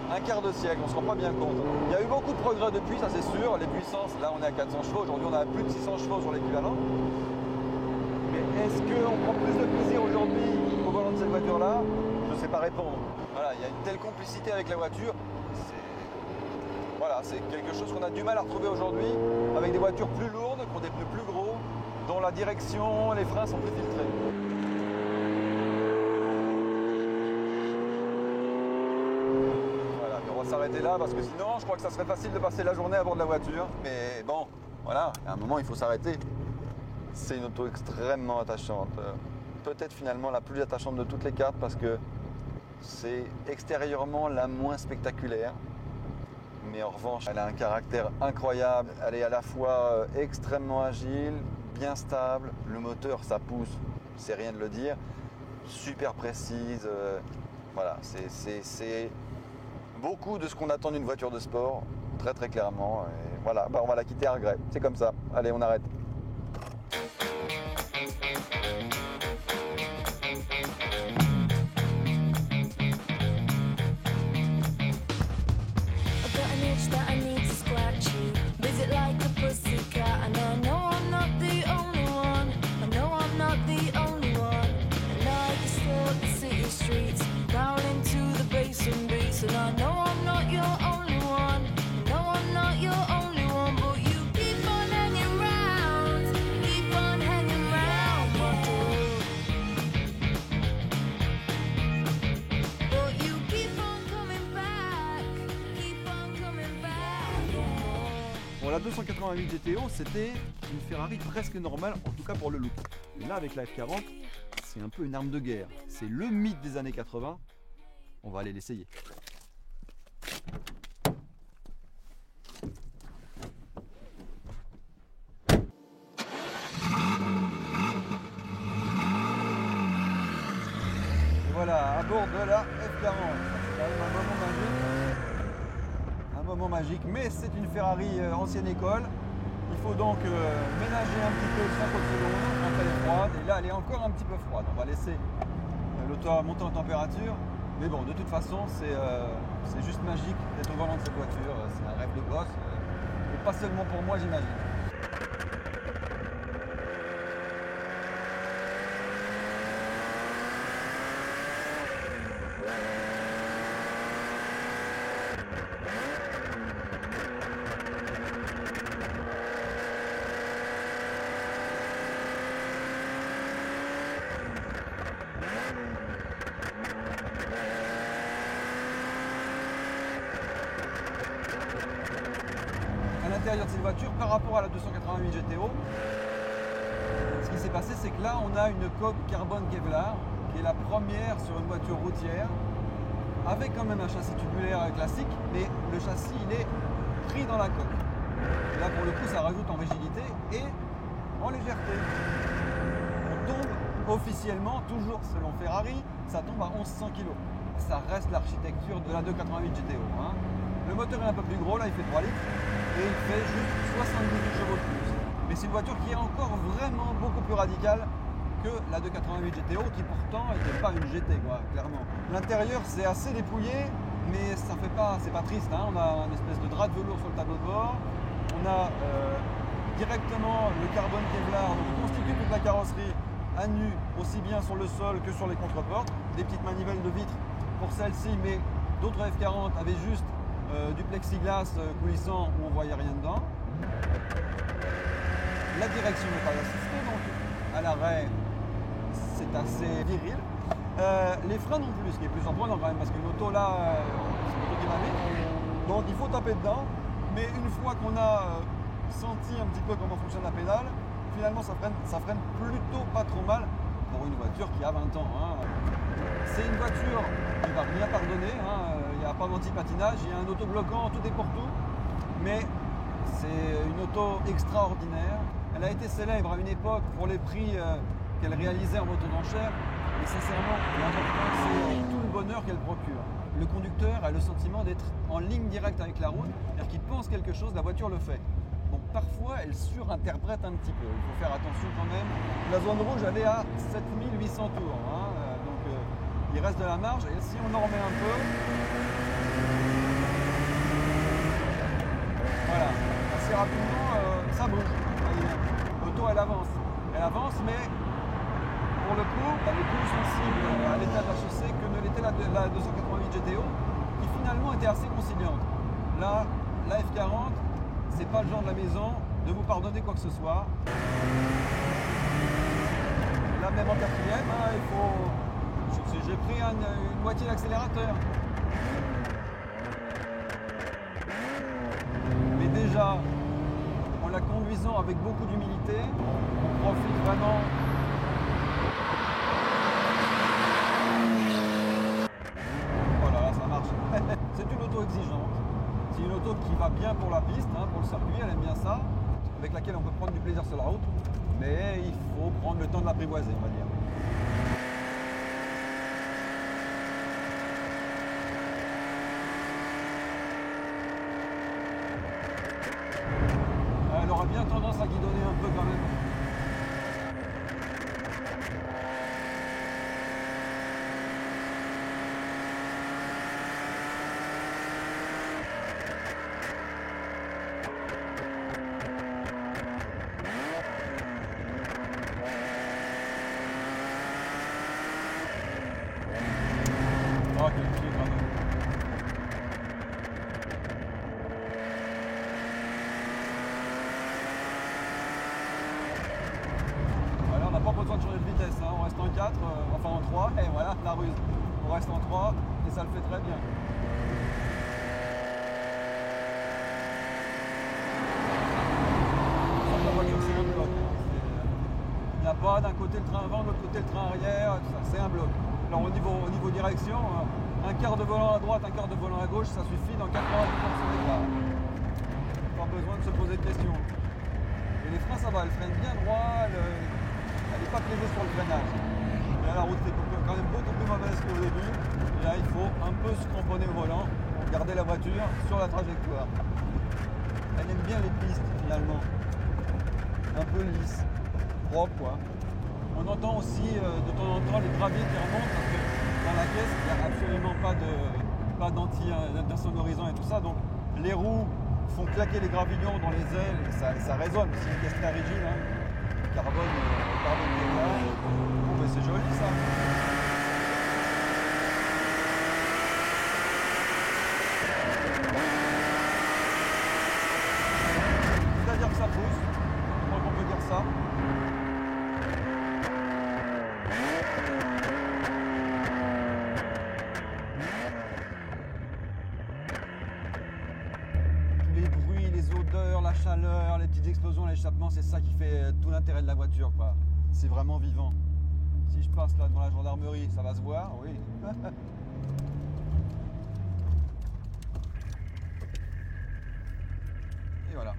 un quart de siècle, on ne se rend pas bien compte. Il y a eu beaucoup de progrès depuis, ça c'est sûr. Les puissances, là on est à 400 chevaux, aujourd'hui on a plus de 600 chevaux sur l'équivalent. Mais est-ce qu'on prend plus de plaisir aujourd'hui au volant de cette voiture-là? Je ne sais pas répondre. Voilà, il y a une telle complicité avec la voiture. Voilà, c'est quelque chose qu'on a du mal à retrouver aujourd'hui avec des voitures plus lourdes, qui ont des pneus plus gros, dont la direction, les freins sont plus filtrés. Voilà, mais on va s'arrêter là parce que sinon, je crois que ça serait facile de passer la journée à bord de la voiture. Mais bon, voilà, à un moment, il faut s'arrêter. C'est une auto extrêmement attachante. Peut-être finalement la plus attachante de toutes les cartes parce que c'est extérieurement la moins spectaculaire. Mais en revanche, elle a un caractère incroyable. Elle est à la fois extrêmement agile, bien stable. Le moteur, ça pousse, c'est rien de le dire. Super précise. Voilà, c'est beaucoup de ce qu'on attend d'une voiture de sport, très très clairement. Et voilà, on va la quitter à regret. C'est comme ça. Allez, on arrête. That I need to scratch you. Visit like a pussycat, and I know I'm not the only one. I know I'm not the only one. And I can stalk the city streets, prowling to the bass and beats. And I know I'm not your only one. I know I'm not your only one, but you keep on hanging round, keep on hanging round, but you keep on coming back, keep on coming back. Bon, la 288 GTO, c'était une Ferrari presque normale, en tout cas pour le look. Et là, avec la F40, c'est un peu une arme de guerre. C'est le mythe des années 80. On va aller l'essayer. Et voilà, à bord de la F40. C'est quand même un moment magique. Un moment magique, mais c'est une Ferrari ancienne école. Il faut donc ménager un petit peu 50 secondes quand elle est froide. Et là, elle est encore un petit peu froide. On va laisser l'auto monter en température. Mais bon, de toute façon, c'est juste magique d'être au volant de cette voiture. C'est un rêve de gosse. Et pas seulement pour moi, j'imagine. À l'intérieur de cette voiture par rapport à la 288 GTO, ce qui s'est passé, c'est que là on a une coque carbone Kevlar qui est la première sur une voiture routière avec quand même un châssis tubulaire classique, mais le châssis il est pris dans la coque. Et là pour le coup ça rajoute en rigidité et en légèreté. On tombe officiellement, toujours selon Ferrari, ça tombe à 1100 kg. Ça reste l'architecture de la 288 GTO. Hein. Le moteur est un peu plus gros, là il fait 3 litres. Et il fait juste 78 chevaux de plus. Mais c'est une voiture qui est encore vraiment beaucoup plus radicale que la 288 GTO, qui pourtant n'était pas une GT, quoi, clairement. L'intérieur c'est assez dépouillé, mais ça fait pas, c'est pas triste. Hein. On a une espèce de drap de velours sur le tableau de bord. On a directement le carbone Kevlar, donc qui constitue toute la carrosserie à nu, aussi bien sur le sol que sur les contreportes. Des petites manivelles de vitre pour celle-ci, mais d'autres F40 avaient juste du plexiglas coulissant où on ne voyait rien dedans. La direction n'est pas assistée, donc à l'arrêt c'est assez viril. Les freins non plus, ce qui est plus surprenant quand même, parce qu'une auto là, c'est une auto qui va vite. Donc il faut taper dedans, mais une fois qu'on a senti un petit peu comment fonctionne la pédale, finalement ça freine plutôt pas trop mal pour une voiture qui a 20 ans. Hein. C'est une voiture qui ne va rien pardonner, hein. Il n'y a pas d'anti-patinage, il y a un autobloquant, tout est pour tout, mais c'est une auto extraordinaire. Elle a été célèbre à une époque pour les prix qu'elle réalisait en moto d'enchère, mais sincèrement, l'important c'est tout le bonheur qu'elle procure. Le conducteur a le sentiment d'être en ligne directe avec la route, c'est-à-dire qu'il pense quelque chose, la voiture le fait. Donc parfois elle surinterprète un petit peu, il faut faire attention quand même. La zone rouge elle est à 7800 tours, hein. Donc il reste de la marge et si on en remet un peu, Voilà, assez rapidement, ça bouge. L'auto, elle avance. Elle avance, mais pour le coup, elle est plus sensible à l'état de la chaussée que ne l'était la 288 GTO, qui finalement était assez conciliante. Là, la F40, c'est pas le genre de la maison de vous pardonner quoi que ce soit. Là, même en quatrième, hein, il faut... J'ai pris une moitié d'accélérateur. Mais déjà, en la conduisant avec beaucoup d'humilité, on profite vraiment. Voilà, là, ça marche. C'est une auto exigeante. C'est une auto qui va bien pour la piste, hein, pour le circuit, elle aime bien ça, avec laquelle on peut prendre du plaisir sur la route, mais il faut prendre le temps de l'apprivoiser, on va dire. Elle aura bien tendance à guidonner un peu quand même. Oh, quel pied quand même. Voilà, on n'a pas besoin de changer de vitesse, hein. On reste en 4, enfin en 3, et voilà, la ruse. On reste en 3 et ça le fait très bien. La voiture, c'est un bloc. Il n'y a pas d'un côté le train avant, de l'autre côté le train arrière, c'est un bloc. Alors au niveau direction, un quart de volant à droite, un quart de volant à gauche, ça suffit dans 90% des cas. Pas besoin de se poser de questions. Et les freins, ça va, elles freinent bien droit, elle n'est pas piégée sur le freinage. Et là, la route est quand même beaucoup plus mauvaise qu'au début. Et là, il faut un peu se cramponner au volant pour garder la voiture sur la trajectoire. Elle aime bien les pistes finalement. Un peu lisses, propre quoi. On entend aussi de temps en temps les graviers qui remontent parce que dans la caisse, il n'y a absolument pas d'insonorisant et tout ça. Donc les roues font claquer les gravillons dans les ailes et ça résonne. C'est une caisse très rigide. Hein. Carbone qui est là. Bon, mais c'est joli ça. C'est-à-dire que ça pousse. Je crois qu'on peut dire ça. La chaleur, les petites explosions, l'échappement, c'est ça qui fait tout l'intérêt de la voiture, quoi. C'est vraiment vivant. Si je passe là devant la gendarmerie, ça va se voir, oui. Et voilà.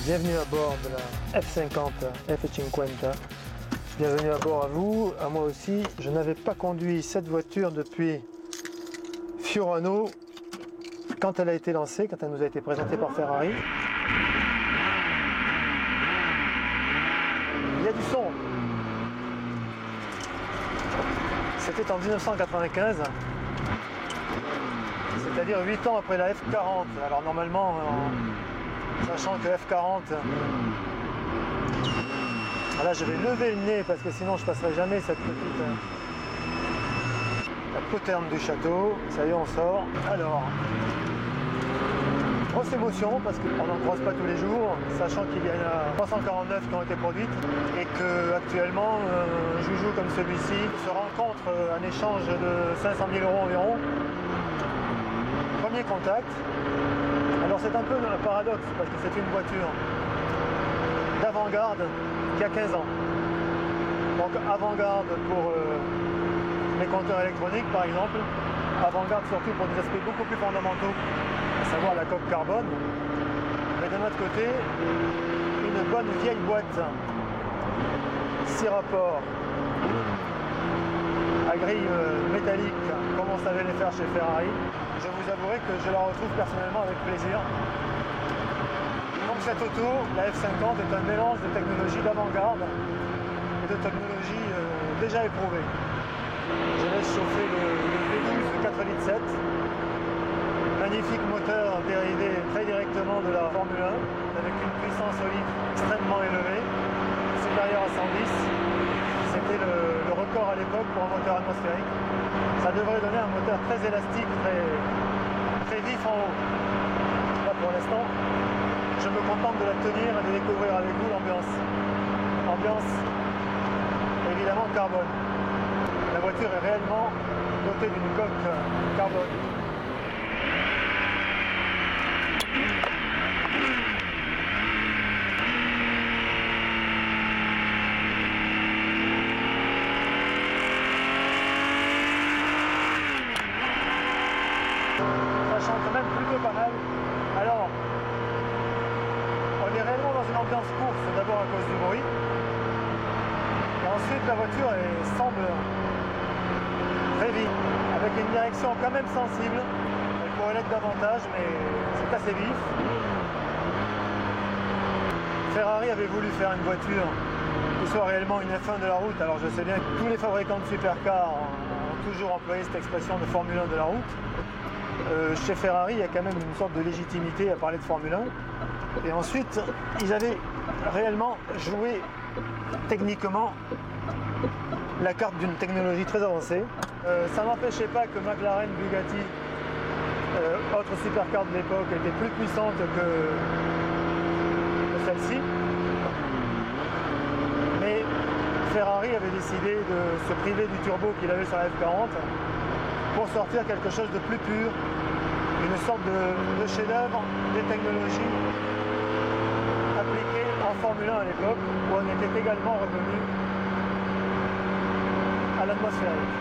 Bienvenue à bord de la F50 F50. Bienvenue à bord à vous, à moi aussi. Je n'avais pas conduit cette voiture depuis Fiorano quand elle a été lancée, quand elle nous a été présentée par Ferrari. Il y a du son. C'était en 1995, c'est-à-dire 8 ans après la F40. Alors normalement, sachant que F40, là je vais lever le nez parce que sinon je ne passerai jamais cette petite la poterne du château. Ça y est, on sort. Alors, grosse émotion parce qu'on n'en croise pas tous les jours, sachant qu'il y en a 349 qui ont été produites et qu'actuellement un joujou comme celui-ci se rencontre un échange de 500 000 € environ. Premier contact. Alors c'est un peu un paradoxe parce que c'est une voiture d'avant-garde qui a 15 ans. Donc avant-garde pour les compteurs électroniques par exemple, avant-garde surtout pour des aspects beaucoup plus fondamentaux, à savoir la coque carbone. Mais d'un autre côté, une bonne vieille boîte 6 rapports à grille métallique comme on savait les faire chez Ferrari. Je vous avouerai que je la retrouve personnellement avec plaisir. Donc cette auto, la F50, est un mélange de technologie d'avant-garde et de technologie déjà éprouvée. Je laisse chauffer le V12 4,7 litres, magnifique moteur dérivé très directement de la Formule 1 avec une puissance au litre extrêmement élevée, supérieure à 110. C'était le record à l'époque pour un moteur atmosphérique. Ça devrait donner un moteur très élastique, très vif en haut. Là pour l'instant, je me contente de la tenir et de découvrir avec vous l'ambiance. Ambiance évidemment carbone. La voiture est réellement dotée d'une coque carbone. Ça chante même plutôt pas mal. Alors, on est réellement dans une ambiance course, d'abord à cause du bruit. Et ensuite, la voiture semble très vite, avec une direction quand même sensible. Elle pourrait l'être davantage, mais c'est assez vif. Ferrari avait voulu faire une voiture qui soit réellement une F1 de la route. Alors je sais bien que tous les fabricants de supercars ont toujours employé cette expression de Formule 1 de la route. Chez Ferrari, il y a quand même une sorte de légitimité à parler de Formule 1. Et ensuite, ils avaient réellement joué techniquement la carte d'une technologie très avancée. Ça n'empêchait pas que McLaren, Bugatti, autres supercars de l'époque, étaient plus puissantes que celle-ci. Mais Ferrari avait décidé de se priver du turbo qu'il avait sur la F40 pour sortir quelque chose de plus pur, une sorte de chef-d'œuvre des technologies appliquées en Formule 1 à l'époque, où on était également revenu à l'atmosphérique.